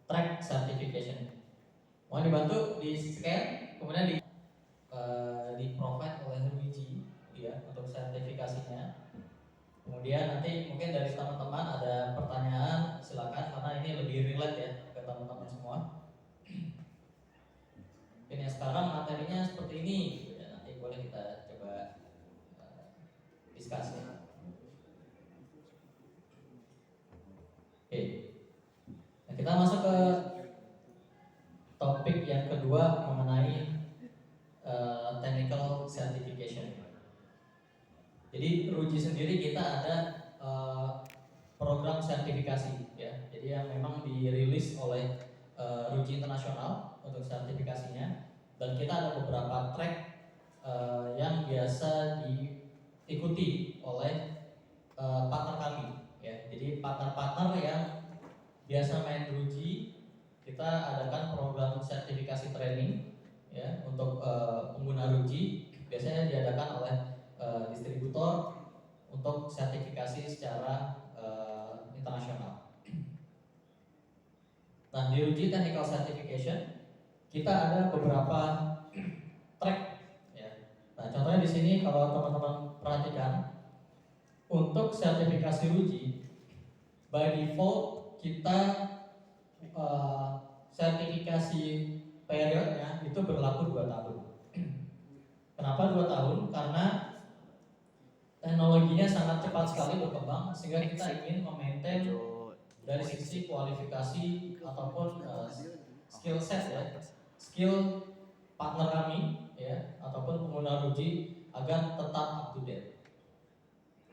track certification. Mohon dibantu di scan, kemudian di provide oleh Luigi ya untuk sertifikasinya. Kemudian nanti mungkin dari teman-teman ada pertanyaan, silakan karena ini lebih relate ya ke teman-teman semua. Mungkin yang sekarang materinya seperti ini, ya, nanti boleh kita coba diskusi. Oke, nah, kita masuk ke topik yang kedua mengenai technical certification. Jadi Ruji sendiri kita ada program sertifikasi ya. Jadi yang memang dirilis oleh Ruji Internasional untuk sertifikasinya, dan kita ada beberapa track yang biasa diikuti oleh partner kami ya. Jadi partner-partner yang biasa main Ruji, kita adakan program sertifikasi training ya untuk pengguna Ruji. Biasanya diadakan oleh distributor untuk sertifikasi secara internasional. Nah, di Ruji Technical Certification kita ada beberapa track ya. Nah, contohnya di sini kalau teman-teman perhatikan, untuk sertifikasi Ruji by default kita sertifikasi periodnya itu berlaku 2 tahun. Kenapa 2 tahun? Karena teknologinya sangat cepat sekali berkembang, sehingga kita ingin memaintain dari sisi kualifikasi ataupun skill set ya, skill partner kami ya, ataupun pengguna Ruji agar tetap up to date.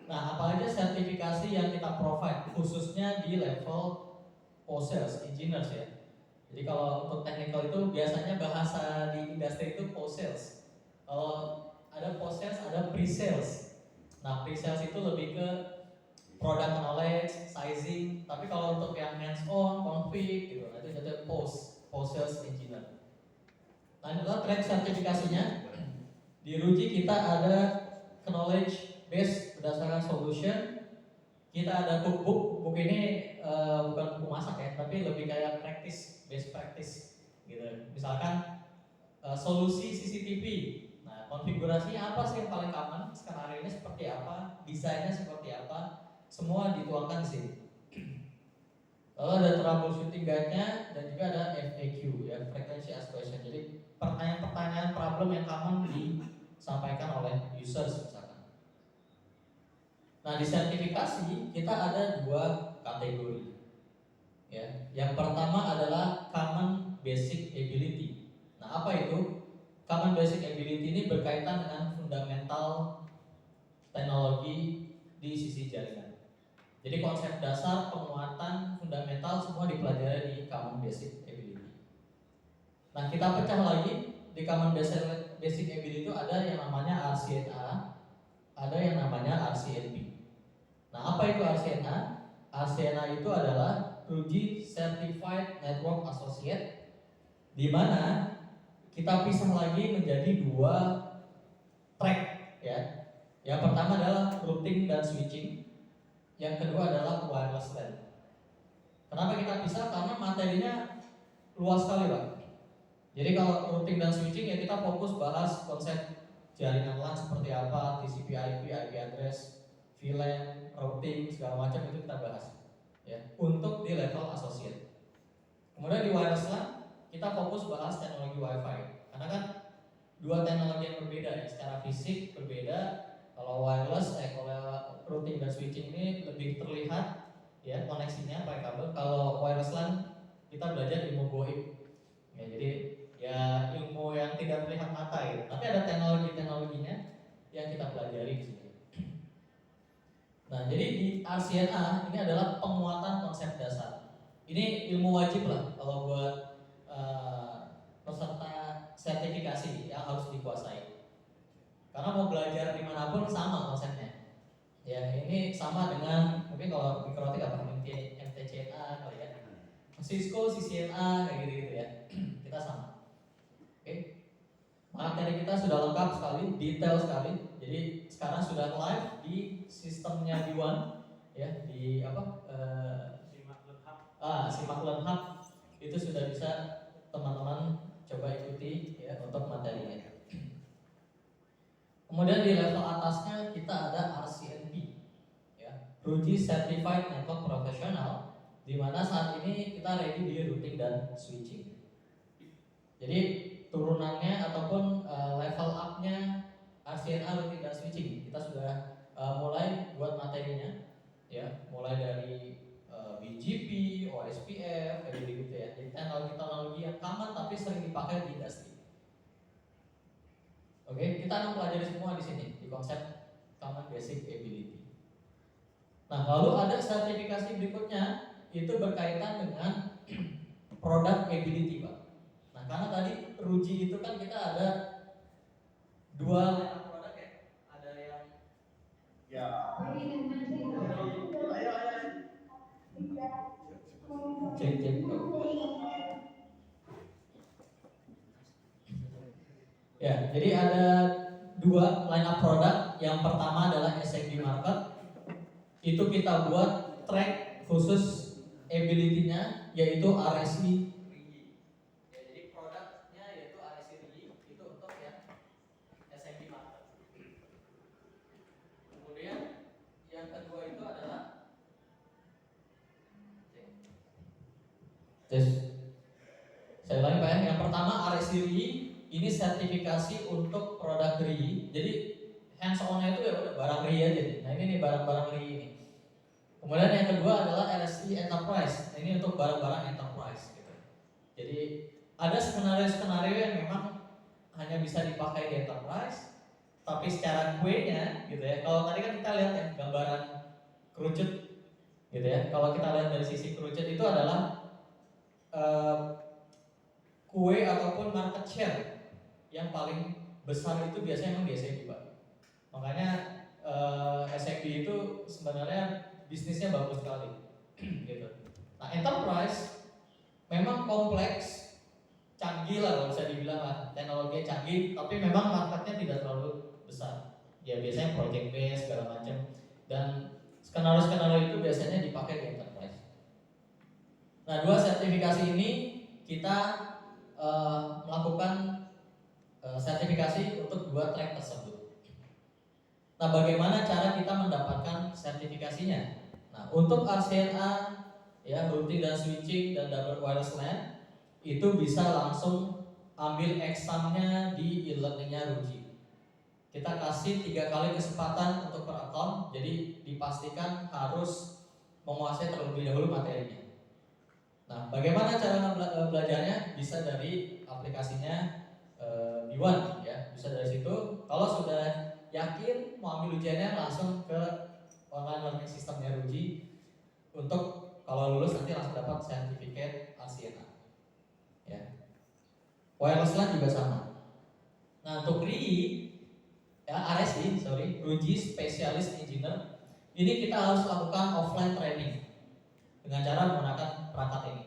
Nah, apa aja sertifikasi yang kita provide khususnya di level post-sales engineers ya. Jadi kalau untuk technical itu biasanya bahasa di industri itu post-sales. Kalau ada post-sales, ada pre-sales. Nah, pre-sales itu lebih ke product knowledge, sizing. Tapi kalau untuk yang hands-on, config gitu, itu jadi post-sales engineer. Nah, ini adalah track sertifikasinya. Di Ruji kita ada knowledge base berdasarkan solution. Kita ada cookbook. Buku ini bukan buku masak ya, tapi lebih kayak practice, best practice gitu. Misalkan solusi CCTV. Nah, konfigurasinya apa sih yang paling common? Skenario-nya seperti apa? Desainnya seperti apa? Semua dituangkan di sini. Lalu ada troubleshooting guide-nya dan juga ada FAQ ya, frequency asked question. Jadi pertanyaan-pertanyaan problem yang common disampaikan oleh users misalkan. Nah, di sertifikasi kita ada 2 kategori. Ya, yang pertama adalah common basic ability. Nah, apa itu? Common basic ability ini berkaitan dengan fundamental teknologi di sisi jaringan. Jadi konsep dasar, penguatan, fundamental semua dipelajari di common basic ability. Nah, kita pecah lagi di common basic ability itu ada yang namanya RCNA, ada yang namanya RCNB. Nah, apa itu RCNA? RCNA itu adalah Ruji Certified Network Associate, di mana kita pisah lagi menjadi 2 track ya. Yang pertama adalah routing dan switching, yang kedua adalah wireless LAN. Kenapa kita pisah? Karena materinya luas sekali Pak. Jadi kalau routing dan switching ya kita fokus bahas konsep jaringan LAN seperti apa, TCP/IP, IP address, VLAN, routing, segala macam itu kita bahas ya, untuk di level associate. Kemudian di wireless LAN kita fokus bahas teknologi WiFi, karena kan 2 teknologi yang berbeda ya, secara fisik berbeda. Kalau wireless, kalau routing dan switching ini lebih terlihat ya koneksinya pakai kabel. Kalau wireless LAN kita belajar ilmu goib ya, jadi ya ilmu yang tidak terlihat mata ya, tapi ada teknologinya yang kita pelajari di sini. Nah, jadi di RCNA ini adalah penguatan konsep dasar. Ini ilmu wajib lah kalau buat peserta sertifikasi yang harus dikuasai. Karena mau belajar dimanapun sama konsepnya. Ya, ini sama dengan mungkin kalau mikrotik apa MTCNA kali ya, Cisco, CCNA kayak gitu ya. Kita sama. Oke. Materi kita sudah lengkap sekali, detail sekali. Jadi sekarang sudah live di sistemnya D1 ya, di apa? Simak Learn Hub itu sudah bisa teman-teman coba ikuti ya untuk materinya. Kemudian di level atasnya kita ada RCNP, ya, Ruji Certified Network Professional, di mana saat ini kita ready di routing dan switching. Jadi turunannya ataupun level up-nya RCNA routing dan switching kita sudah mulai buat materinya, ya, mulai dari BGP, OSPF, kayak gitu ya. Jadi teknologi-teknologi yang common tapi sering dipakai di industri. Oke, kita akan pelajari semua di sini di konsep Common Basic Ability. Nah, lalu ada sertifikasi berikutnya itu berkaitan dengan product ability, Pak. Nah, karena tadi Ruji itu kan kita ada dua line of product ya. Ada yang cek. Ya, jadi ada dua line up produk. Yang pertama adalah SMB market. Itu kita buat track khusus ability-nya yaitu RSI RIGI. Ya, jadi produknya yaitu RSI RIGI itu untuk yang SMB market. Kemudian yang kedua itu adalah saya ulangi Pak ya. Yang pertama RSI RIGI ini sertifikasi untuk produk RIGI. Jadi hands on-nya itu ya udah barang RIGI aja nih. Nah ini nih barang-barang RIGI ini. Kemudian yang kedua adalah RSI Enterprise. Nah, ini untuk barang-barang enterprise gitu. Jadi ada skenario-skenario yang memang hanya bisa dipakai di enterprise, tapi secara kue-nya gitu ya. Kalau tadi kan kita lihat ya gambaran kerucut gitu ya. Kalau kita lihat dari sisi kerucut itu adalah kue ataupun market share yang paling besar itu biasanya memang di SMB, Pak. Makanya SMB itu sebenarnya bisnisnya bagus sekali gitu. Nah, enterprise memang kompleks, canggih lah kalau bisa dibilang lah, teknologi canggih, tapi memang marketnya tidak terlalu besar. Ya biasanya project based segala macam, dan skenario-skenario itu biasanya dipakai di enterprise. Nah, dua sertifikasi ini kita melakukan sertifikasi untuk dua track tersebut. Nah, bagaimana cara kita mendapatkan sertifikasinya? Nah, untuk RCNA ya, routing dan switching dan double wireless LAN itu bisa langsung ambil examnya di e-learningnya Ruji. Kita kasih 3 kali kesempatan untuk per account, jadi dipastikan harus menguasai terlebih dahulu materinya. Nah, bagaimana cara belajarnya? Bisa dari aplikasinya B1 ya, bisa dari situ. Kalau sudah yakin mau ambil ujiannya, langsung ke online learning systemnya Ruji. Untuk kalau lulus nanti langsung dapat sertifikat RCNA. Ya. Wireless LAN juga sama. Nah, untuk RSI, Ruji Specialist Engineer, ini kita harus lakukan offline training dengan cara menggunakan perangkat ini.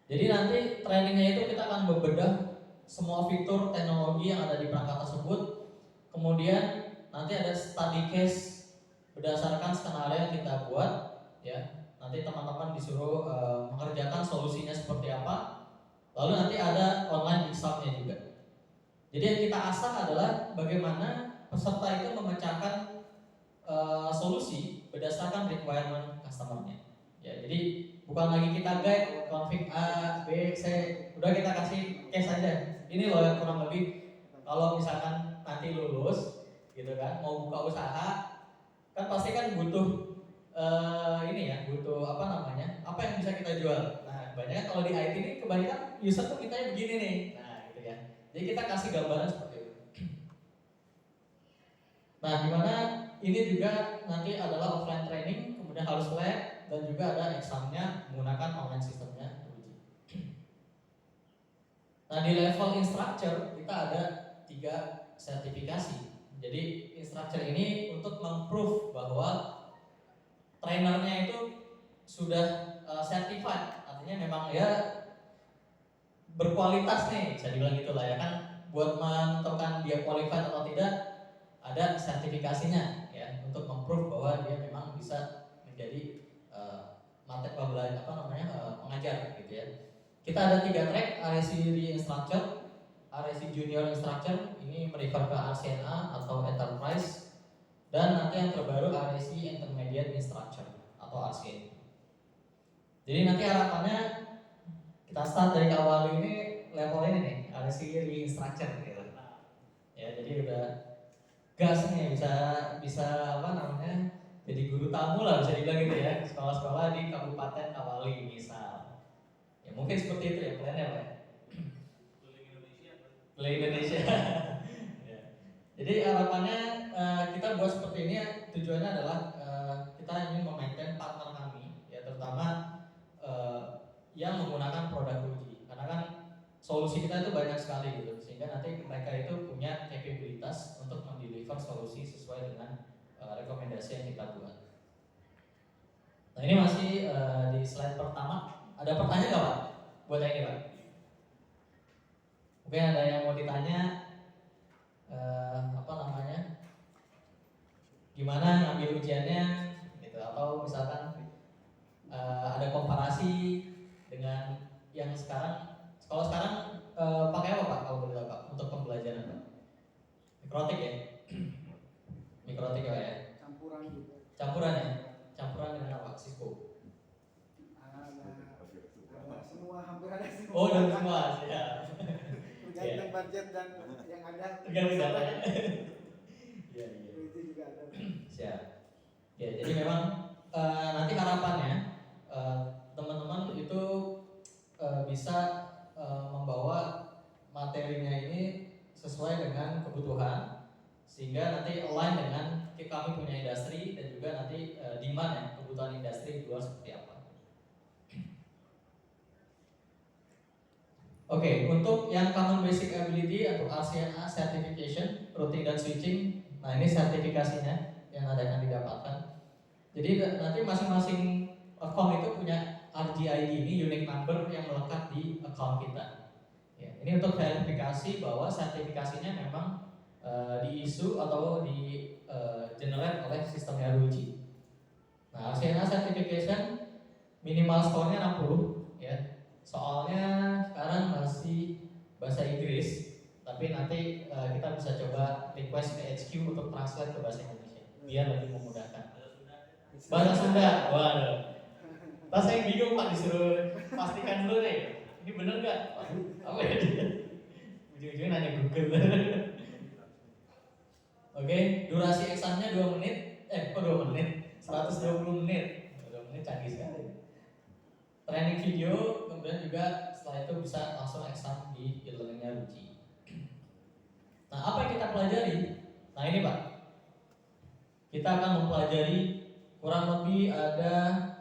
Jadi nanti trainingnya itu kita akan membedah semua fitur teknologi yang ada di perangkat tersebut. Kemudian nanti ada study case berdasarkan skenario yang kita buat, ya. Nanti teman-teman disuruh mengerjakan solusinya seperti apa. Lalu nanti ada online examnya juga. Jadi yang kita asah adalah bagaimana peserta itu memecahkan solusi berdasarkan requirement customer-nya. Ya, jadi bukan lagi kita guide config A, B, C, udah kita kasih case aja. Ini loh yang kurang lebih kalau misalkan nanti lulus gitu kan, mau buka usaha, kan pasti kan butuh butuh apa yang bisa kita jual. Nah, banyak kalau di IT ini kebanyakan user tuh kita begini nih. Nah, gitu ya. Jadi kita kasih gambaran seperti itu. Nah, dimana ini juga nanti adalah offline training, kemudian harus lab, dan juga ada examnya menggunakan online sistemnya Ruji. Nah, di level instructor kita ada 3 sertifikasi. Jadi instructor ini untuk memprove bahwa trainernya itu sudah certified, artinya memang ya berkualitas nih, bisa dibilang gitulah ya kan. Buat menentukan dia qualified atau tidak, ada sertifikasinya ya, untuk memprove bahwa dia memang bisa menjadi pengajar gitu ya. Kita ada 3 track, RSC Re-Instructure, RSC Junior Instructor, ini merefer ke RCNA atau Enterprise, dan nanti yang terbaru RSC Intermediate Instructor atau RCN. Jadi nanti harapannya kita start dari awal ini level ini nih, RSC Re-Instructor gitu. Ya, jadi udah gas nih, bisa apa namanya, jadi guru tamu lah bisa dibilang gitu ya, sekolah-sekolah di Kabupaten Kawali misal. Ya mungkin seperti itu ya plannya Pak. Keliling Indonesia. Ya. Jadi harapannya kita buat seperti ini tujuannya adalah kita ingin memaintain partner kami ya, terutama yang menggunakan produk uji, karena kan solusi kita itu banyak sekali gitu, sehingga nanti mereka itu punya kapabilitas untuk mendeliver solusi sesuai dengan rekomendasi yang kita buat. Nah ini masih di slide pertama. Ada pertanyaan nggak Pak? Buat yang ini Pak? Mungkin ada yang mau ditanya, apa namanya, gimana ngambil ujiannya, gitu, atau misalkan ada komparasi dengan yang sekarang. Kalau sekarang pakai apa Pak? Kalau boleh tahu Pak untuk pembelajaran Pak? Mikrotik ya? Mikrotik ya Pak ya? Campuran gitu. Campuran ya? Campuran dengan apa? Cisco? Ada semua, hampir ada semua. Oh, ada semua, ya. Tergantung budget dan yang ada. Tergantung data ya. Iya. Itu juga ada. Siap. Ya, jadi memang nanti harapannya teman-teman itu bisa membawa materinya ini sesuai dengan kebutuhan, sehingga nanti align dengan kami punya industri dan juga nanti demand ya, kebutuhan industri di luar seperti apa. Oke, untuk yang Common Basic Ability atau RCNA Certification, Routing dan Switching, nah ini sertifikasinya yang akan didapatkan. Jadi nanti masing-masing account itu punya RGID, ini unique number yang melekat di account kita. Ya, ini untuk verifikasi bahwa sertifikasinya memang diisu atau di generate oleh sistem RUG. Nah, RCNA Certification minimal skornya 60 ya. Soalnya sekarang masih bahasa Inggris, tapi nanti kita bisa coba request ke HQ untuk translate ke bahasa Indonesia biar lebih memudahkan. Bahasa Sunda, waduh. Pas saya bingung Pak, disuruh pastikan dulu nih, ini bener nggak? Apa ya? Ujung-ujungnya nanya Google. Oke, durasi examnya 2 menit, kok 2 menit? 120 menit. 2 menit canggih sekali. Training video, kemudian juga setelah itu bisa langsung exam di e-learningnya Ruci. Nah, apa yang kita pelajari? Nah ini Pak, kita akan mempelajari kurang lebih ada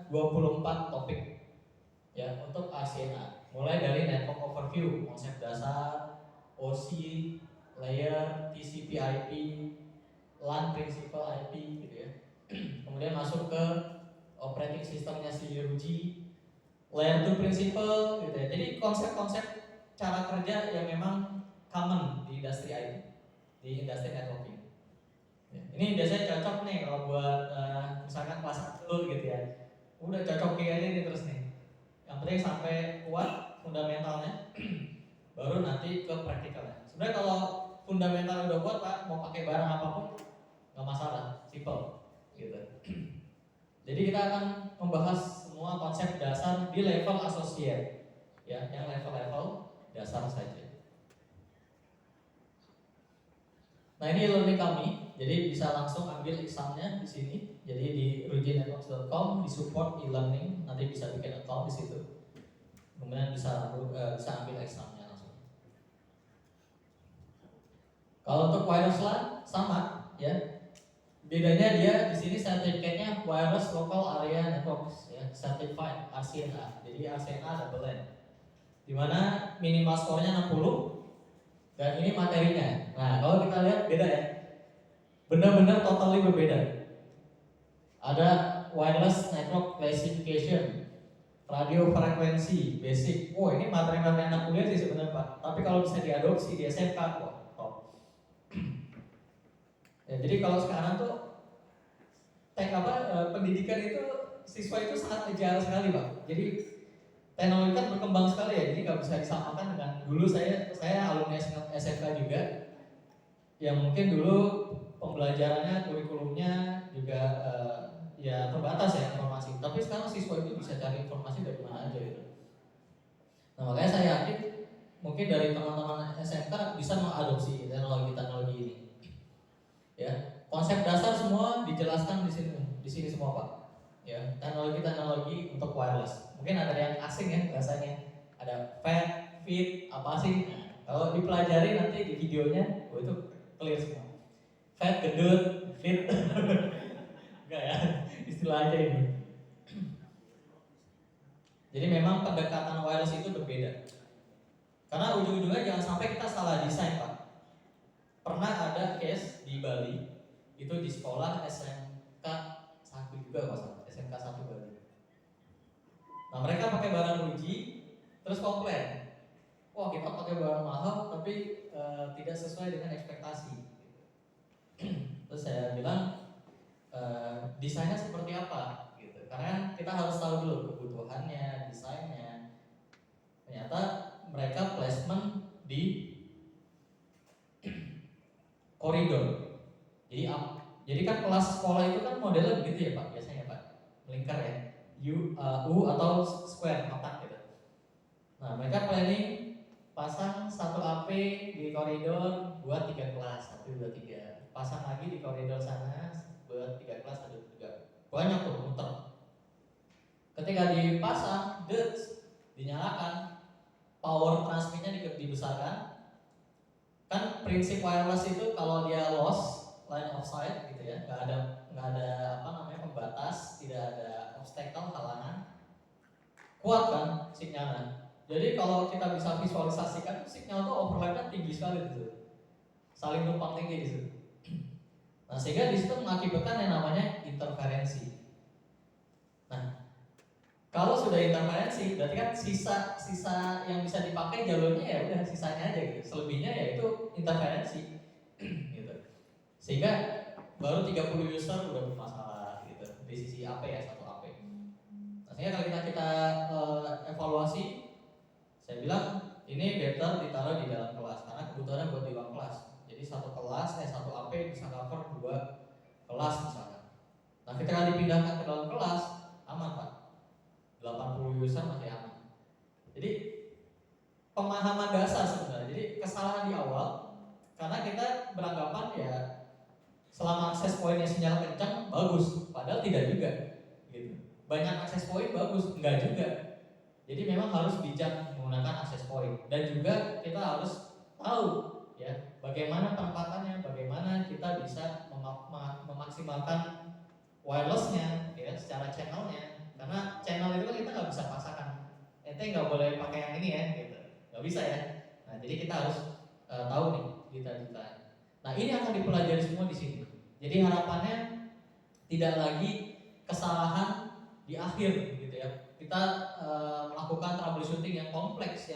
24 topik ya untuk RCNA. Mulai dari network overview, konsep dasar, OC, layer, TCP/IP, LAN principal IP gitu ya. Kemudian masuk ke operating systemnya si Ruci, layer 2 principle gitu ya. Jadi konsep-konsep cara kerja yang memang common di industri IT, di industri networking. Ya, ini biasanya cocok nih kalau buat misalkan kelas 1 gitu ya. Udah cocok aja nih terus nih. Yang penting sampai kuat fundamentalnya, baru nanti ke praktikalnya. Sebenarnya kalau fundamental udah kuat Pak, mau pakai barang apapun nggak masalah, simple gitu. Jadi kita akan membahas semua konsep dasar di level associate, ya, yang level-level dasar saja. Nah ini learning kami, jadi bisa langsung ambil examnya di sini. Jadi di rujinetworks.com di support e-learning, nanti bisa bikin account di situ. Kemudian bisa ambil examnya langsung. Kalau untuk wireless LAN sama, ya. Bedanya dia di sini sertifikatnya Wireless Local Area Networks ya, certified RCNA. Jadi RCNA double N. Dimana minimal skornya 60 dan ini materinya. Nah, kalau kita lihat beda ya. Benar-benar totally berbeda. Ada wireless network classification, radio frekuensi, basic. Oh, ini materi-materi anak kuliah sih sebenarnya Pak. Tapi kalau bisa diadopsi di SMK, wah, top. Ya, jadi kalau sekarang tuh pendidikan itu siswa itu sangat agile sekali Pak. Jadi teknologi kan berkembang sekali ya. Jadi nggak bisa disamakan dengan dulu saya alumni SMK juga, yang mungkin dulu pembelajarannya, kurikulumnya juga ya terbatas ya informasi. Tapi sekarang siswa itu bisa cari informasi dari mana aja gitu. Nah makanya saya yakin mungkin dari teman-teman SMK bisa mengadopsi teknologi ini. Ya, konsep dasar semua dijelaskan di sini semua Pak. Ya, teknologi untuk wireless. Mungkin ada yang asing ya bahasanya. Ada FAT, FIT, apa sih? Nah, kalau dipelajari nanti di videonya, itu clear semua. FAT gendut, FIT, enggak ya, istilah aja ini. Jadi memang pendekatan wireless itu berbeda. Karena ujung-ujungnya jangan sampai kita salah desain Pak. Pernah ada case di Bali, itu di sekolah SMK 1 juga masalah, SMK 1 Bali. Nah mereka pakai barang uji, terus komplain, wah kita pakai barang mahal tapi tidak sesuai dengan ekspektasi. Terus saya bilang desainnya seperti apa, gitu. Karena kita harus tahu dulu kebutuhannya, desainnya. Ternyata mereka placement di koridor. Jadi kan kelas sekolah itu kan modelnya begitu ya Pak, biasanya Pak, melingkar ya, U atau square, kotak gitu. Nah mereka planning pasang satu AP di koridor buat 3 kelas, 1, 2, 3. Pasang lagi di koridor sana buat 3 kelas, 1, 2, 3. Banyak tuh muter. Ketika dipasang, dinyalakan, power transmitnya dibesarkan. Kan prinsip wireless itu kalau dia lost line of sight gitu ya, nggak ada pembatas, tidak ada obstacle, halangan, kuat kan sinyalnya. Jadi kalau kita bisa visualisasikan, sinyal itu overlapnya tinggi sekali gitu, saling tumpang tinggi di situ. Nah sehingga di situ mengakibatkan yang namanya interferensi. Nah kalau sudah interferensi, berarti kan sisa yang bisa dipakai jalurnya ya udah sisanya aja gitu. Selebihnya ya itu interferensi gitu. Sehingga baru 30 user udah bermasalah gitu di sisi AP ya, satu AP. Nah, sehingga kalau kita evaluasi, saya bilang ini better ditaruh di dalam kelas karena kebutuhannya buat di dalam kelas. Jadi satu AP bisa cover 2 kelas misalkan. Nah, ketika dipindahkan ke dalam kelas aman Pak. 80 user masih aman. Jadi pemahaman dasar sebenarnya. Jadi kesalahan di awal karena kita beranggapan ya selama akses poinnya sinyal kencang bagus, padahal tidak juga. Gitu. Banyak akses poin bagus, enggak juga. Jadi memang harus bijak menggunakan akses poin dan juga kita harus tahu ya bagaimana penempatannya, bagaimana kita bisa memaksimalkan wirelessnya ya secara channelnya. Karena channel itu kan kita nggak bisa paksakan. Ente nggak boleh pakai yang ini ya, gitu. Nggak bisa ya. Nah jadi kita harus tahu nih detail-detail. Nah ini akan dipelajari semua di sini. Jadi harapannya tidak lagi kesalahan di akhir, gitu ya. Kita melakukan troubleshooting yang kompleks,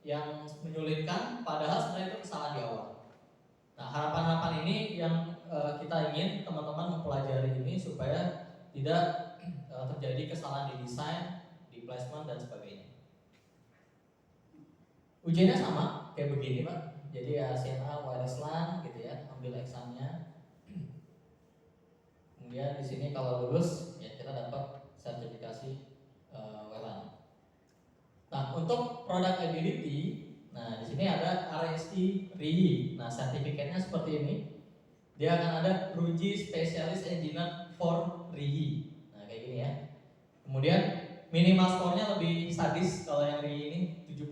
yang menyulitkan, padahal sebenarnya itu kesalahan di awal. Nah harapan-harapan ini yang kita ingin teman-teman mempelajari ini supaya tidak terjadi kesalahan di desain, di placement dan sebagainya. Ujiannya sama kayak begini Pak. Jadi ya CNA wireless LAN gitu ya, ambil examnya. Kemudian di sini kalau lulus ya kita dapat sertifikasi WLAN. Nah untuk product ability, nah di sini ada RSI RII. Nah sertifikatnya seperti ini. Dia akan ada RUGI Specialist Engineer for RII. Kayak gini ya. Kemudian minimal skornya lebih sadis kalau yang di ini 70.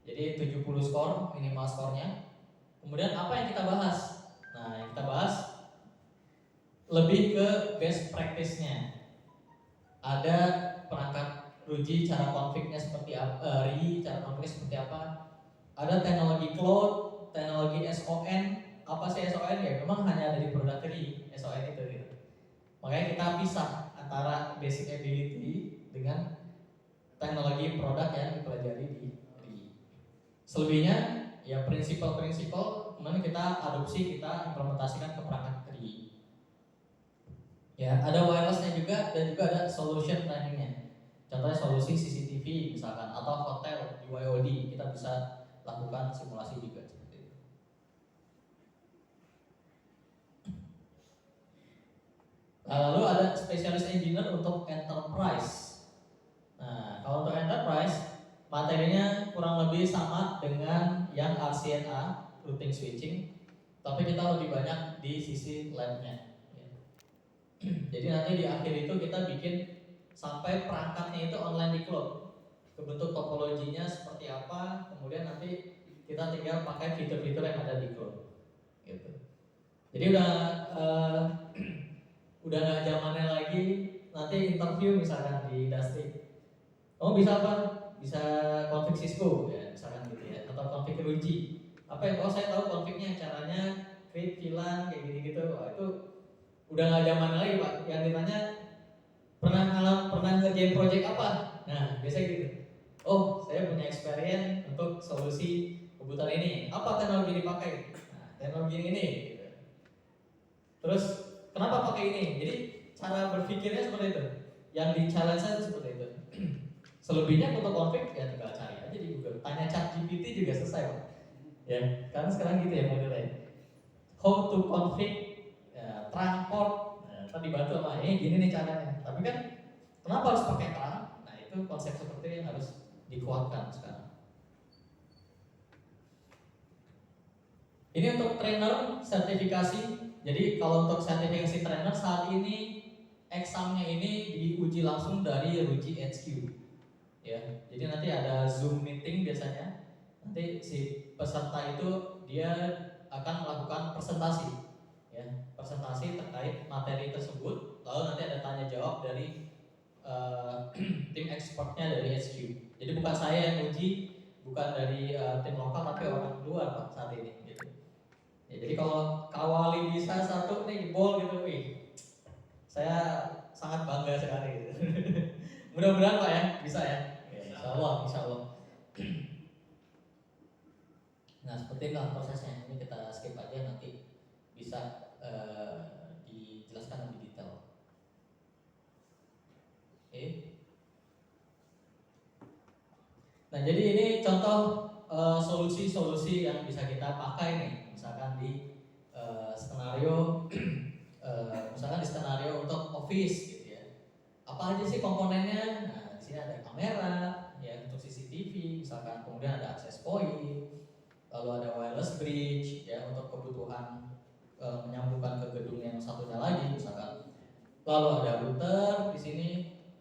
Jadi 70 skor minimal skornya. Kemudian apa yang kita bahas? Nah, yang kita bahas lebih ke best practice-nya. Ada perangkat RUGI cara konfignya seperti apa, RII cara konfignya seperti apa. Ada teknologi cloud, teknologi SON. Apa sih SON ya? Memang hanya ada di produk RII SON itu gitu. Makanya kita pisah antara basic ability dengan teknologi produk yang dipelajari di RII. Selebihnya ya prinsipal-prinsipal kemudian kita adopsi, kita implementasikan ke perangkat RII. Ya, ada wirelessnya juga dan juga ada solution planningnya. Contohnya solusi CCTV misalkan atau hotel BYOD, kita bisa lakukan simulasi juga seperti itu. Lalu ada spesialis engineer untuk enterprise. Nah, kalau untuk enterprise materinya kurang lebih sama dengan yang RCNA, routing switching, tapi kita lebih banyak di sisi labnya. Jadi nanti di akhir itu kita bikin sampai perangkatnya itu online di cloud. Bentuk topologinya seperti apa, kemudian nanti kita tinggal pakai fitur-fitur yang ada di cloud. Gitu. Jadi udah nggak zamannya lagi nanti interview misalkan di industri. Kamu bisa apa? Bisa config Cisco ya, misalkan gitu ya, atau config Ruiji. Apa ya? Oh saya tahu confignya, caranya create VLAN kayak gitu-gitu. Wah, itu udah nggak zaman lagi Pak. Yang ditanya pernah ngerjain project apa? Nah biasanya gitu. Oh saya punya experience untuk solusi kebutuhan ini. Apa teknologi dipakai? Nah, teknologi ini. Gitu. Terus kenapa pakai ini? Jadi cara berpikirnya seperti itu. Yang di challenge itu seperti itu. Selebihnya untuk config ya tinggal cari aja di Google. Tanya ChatGPT juga selesai Pak. Ya, karena sekarang gitu ya modelnya. How to config ya, transport. Tadi dibantu sama gini nih caranya. Tapi kan kenapa harus pakai terang? Nah itu konsep seperti yang harus dikuatkan sekarang. Ini untuk trainer sertifikasi. Jadi kalau untuk sertifikasi trainer saat ini examnya ini diuji langsung dari Ruiji HQ. Ya, jadi nanti ada Zoom meeting biasanya. Nanti si peserta itu dia akan melakukan presentasi, ya, presentasi terkait materi tersebut. Lalu nanti ada tanya jawab dari tim expertnya dari HQ. Jadi bukan saya yang uji, bukan dari tim lokal tapi orang luar Pak saat ini. Gitu. Ya, jadi kalau Kawali bisa satu nih jebol gitu, saya sangat bangga sekali. Gitu. Mudah-mudahan Pak ya bisa ya. Insya Allah. Nah seperti itulah prosesnya. Ini kita skip aja, nanti bisa dijelaskan lebih detail. Oke. Nah jadi ini contoh solusi-solusi yang bisa kita pakai nih. Misalkan di skenario, misalkan di skenario untuk office gitu ya. Apa aja sih komponennya? Nah di sini ada kamera. Ya, untuk CCTV misalkan, kemudian ada access point, lalu ada wireless bridge ya untuk kebutuhan menyambungkan ke gedung yang satunya lagi misalkan, lalu ada router di sini.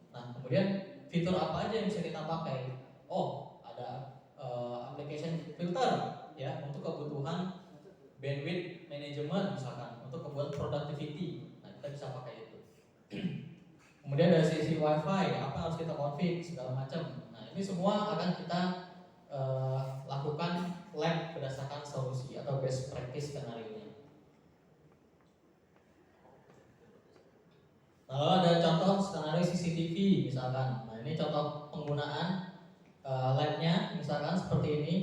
Nah kemudian fitur apa aja yang bisa kita pakai? Oh ada application filter ya untuk kebutuhan bandwidth management misalkan, untuk kebutuhan productivity. Nah kita bisa pakai itu. Kemudian dari sisi wifi apa harus kita config segala macam. Ini semua akan kita lakukan lab berdasarkan solusi atau best practice skenario-nya. Lalu ada contoh skenario CCTV misalkan. Nah ini contoh penggunaan labnya misalkan seperti ini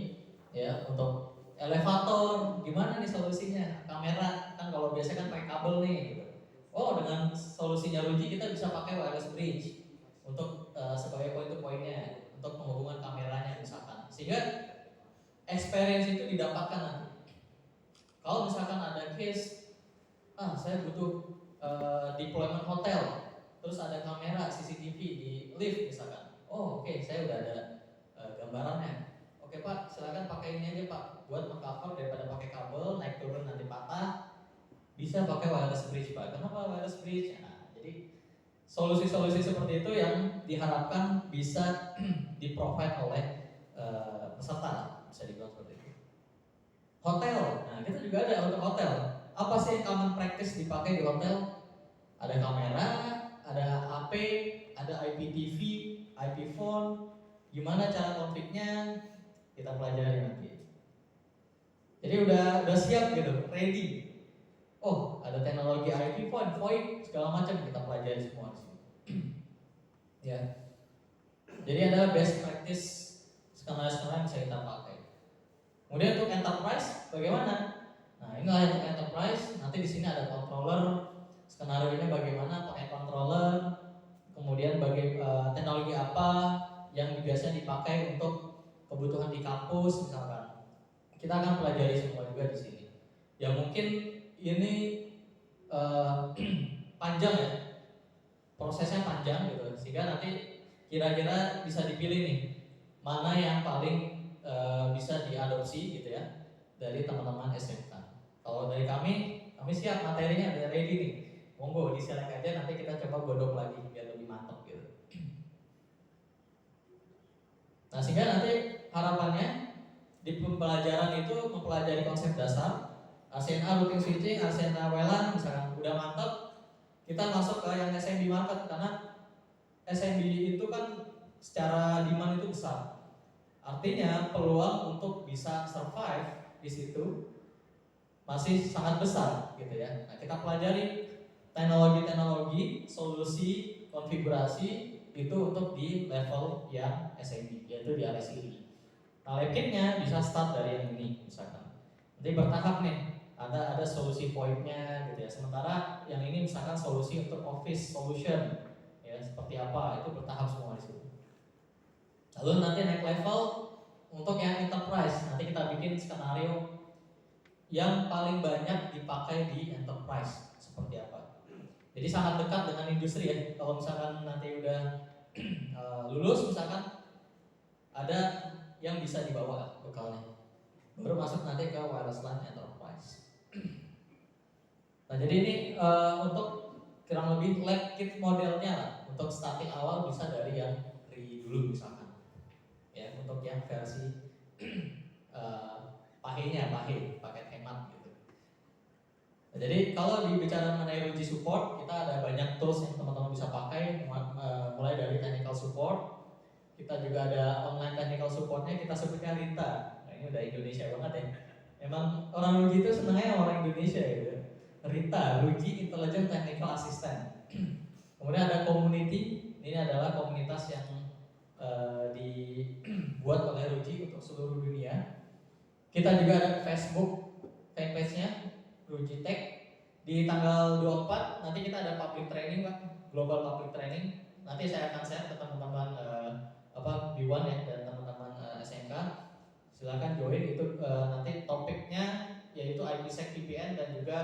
ya. Untuk elevator gimana nih solusinya? Kamera kan kalau biasa kan pakai kabel nih gitu. Oh dengan solusinya Ruiji kita bisa pakai wireless bridge untuk sebagai point-to-point-nya, untuk penghubungan kameranya misalkan, sehingga experience itu didapatkan nanti. Kalau misalkan ada case, saya butuh deployment hotel, terus ada kamera CCTV di lift misalkan. Oh oke, saya udah ada gambarannya. Oke Pak, silakan pakai ini aja Pak, buat mengcover daripada pakai kabel naik turun nanti patah. Bisa pakai wireless bridge Pak. Kenapa wireless bridge? Nah, jadi solusi-solusi seperti itu yang diharapkan bisa di-provide oleh peserta, bisa dibilang seperti itu. Hotel, nah kita juga ada untuk hotel. Apa sih yang common practice dipakai di hotel? Ada kamera, ada HP, ada IPTV, IP phone. Gimana cara config-nya? Kita pelajari nanti. Jadi udah siap gitu, ready. Oh, ada teknologi IP phone, VoIP, segala macam kita pelajari semua di sini. Ya. Jadi ada best practice skenario-skenario yang bisa kita pakai. Kemudian untuk enterprise bagaimana? Nah, inilah untuk enterprise. Nanti di sini ada controller. Skenario ini bagaimana pakai controller. kemudian teknologi apa yang biasa dipakai untuk kebutuhan di kampus misalkan. Kita akan pelajari semua juga di sini. Ya mungkin ini panjang ya, prosesnya panjang gitu, sehingga nanti kira-kira bisa dipilih nih mana yang paling bisa diadopsi gitu ya dari teman-teman SMK. Kalau dari kami siap, materinya udah ready nih. Monggo di-select aja, nanti kita coba godok lagi biar lebih mantap gitu. Nah, sehingga nanti harapannya di pembelajaran itu mempelajari konsep dasar, RCNA routing switching, RCNA WLAN misalkan udah mantap, kita masuk ke yang SMB market, karena SMB itu kan secara demand itu besar. Artinya peluang untuk bisa survive di situ masih sangat besar gitu ya. Nah, kita pelajari teknologi-teknologi, solusi, konfigurasi itu untuk di level yang SMB, yaitu di RSI. Nah, labkitnya bisa start dari yang ini misalkan. Nanti bertahap nih, ada solusi pointnya gitu ya. Sementara yang ini misalkan solusi untuk office solution ya, seperti apa, itu bertahap semua di situ. Lalu nanti naik level untuk yang enterprise. Nanti kita bikin skenario yang paling banyak dipakai di enterprise seperti apa. Jadi sangat dekat dengan industri ya. Kalau misalkan nanti udah lulus misalkan, ada yang bisa dibawa bekalnya. Baru masuk nanti ke wireless LAN enterprise. Nah, jadi ini untuk kurang lebih lab kit modelnya lah. Untuk starting awal bisa dari yang free dulu misalkan. Ya, untuk yang versi paket hemat gitu. Nah, jadi kalau dibicara mengenai RUG support, kita ada banyak tools yang teman-teman bisa pakai, mulai dari technical support. Kita juga ada online technical supportnya, kita sebutnya RITA. Nah, ini udah Indonesia banget ya. Emang orang RUG itu senangnya orang Indonesia gitu. RITA, RUG Intelligent Technical Assistant. Kemudian ada community, ini adalah komunitas yang dibuat oleh RUG untuk seluruh dunia. Kita juga ada Facebook fanpage-nya RUG Tech. Di tanggal 24 nanti kita ada public training Pak, global public training. Nanti saya akan share ke teman-teman B1 ya dan teman-teman SMK. Silakan join, itu nanti topiknya yaitu IPsec VPN dan juga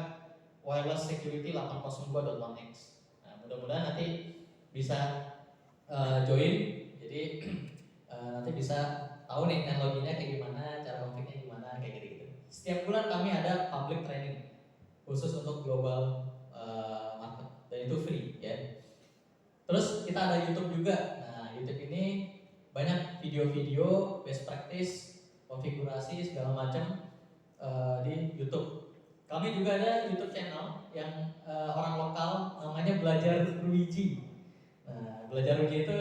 wireless security 802.1x. Nah, mudah-mudahan nanti bisa join. Jadi nanti bisa tahu nih teknologinya kayak gimana, cara konfignya gimana, kayak gitu. Setiap bulan kami ada public training khusus untuk global market dan itu free ya. Terus kita ada YouTube juga. Nah, YouTube ini banyak video-video best practice, konfigurasi segala macam di YouTube. Kami juga ada YouTube channel yang orang lokal namanya Belajar Ruiji. Nah, Belajar Ruiji itu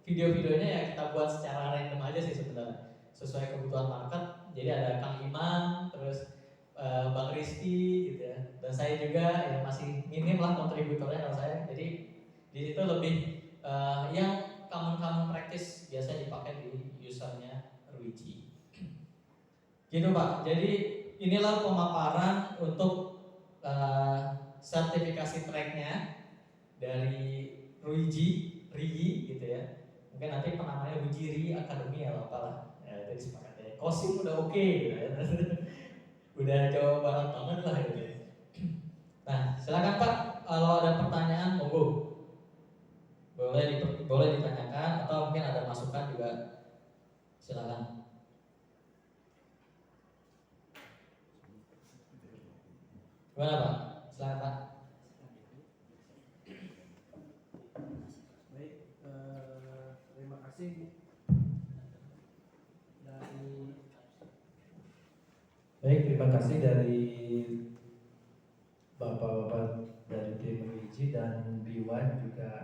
video-videonya ya kita buat secara random aja sih sebenarnya, sesuai kebutuhan market. Jadi ada Kang Iman, terus Bang Rizky gitu ya, dan saya juga yang masih minim lah kontributornya kalau saya. Jadi di situ lebih yang common practice biasa dipakai di usernya Ruiji. Gitu Pak. Jadi inilah pemaparan untuk sertifikasi tracknya dari Ruiji gitu ya. Mungkin nanti penamanya Ruiji Academy atau apalah. Ya, jadi sepakat ya. Kosim udah oke gitu ya. Udah Jawa Barat banget lah gitu ya. Nah, silakan Pak, kalau ada pertanyaan monggo. Boleh ditanyakan atau mungkin ada masukan juga. Silakan. Gimana Pak? Silakan Pak. Baik, terima kasih terima kasih dari bapak-bapak dari tim Ruiji dan B1 juga.